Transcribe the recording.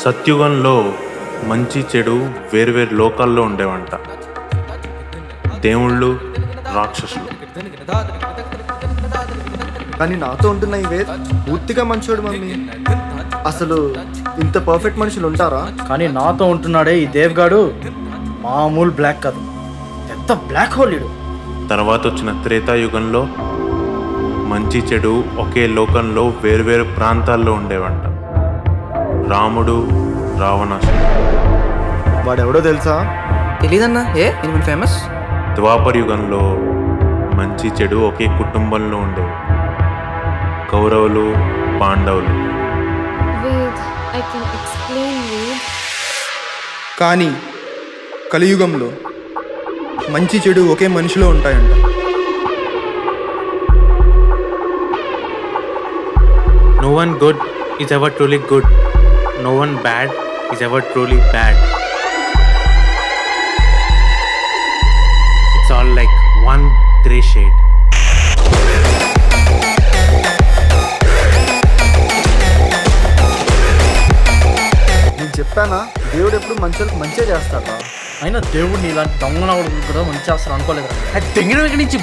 సత్యుగంలో మంచి చెడు వేరువేరు లోకాల్లో ఉండేవంట. దేవుళ్ళు, రాక్షసులు. కానీ నాతో ఉంటున్న ఈ వేద్ పూర్తిగా మంచోడు మమ్మీ. అసలు ఇంత పర్ఫెక్ట్ మనుషులు ఉంటారా? కానీ నాతో ఉంటున్నాడే ఈ దేవ్గాడు మామూలు బ్లాక్ కాదు, పెద్ద బ్లాక్ హోల్. తర్వాత వచ్చిన త్రేతాయుగంలో మంచి చెడు ఒకే లోకంలో వేరువేరు ప్రాంతాల్లో ఉండేవంట. రాముడు, రావణాసుడు. వాడెవడో తెలుసా? తెలీదన్నా. నేను ఫేమస్. ద్వాపర యుగంలో మంచి చెడు ఒకే కుటుంబంలో ఉండేవి. కౌరవులు, పాండవులు. కానీ కలియుగంలో మంచి చెడు ఒకే మనిషిలో ఉంటాయంట. No one good is ever truly good. No one bad is ever truly bad. It's all like one grey shade. నేను చెప్పానా, దేవుడు ఎప్పుడు మంచి మంచిగా చేస్తాడా? అయినా దేవుడిని ఇలాంటి దొంగ కూడా మంచి చేస్తారు అనుకోలేదు. తెంగిన నుంచి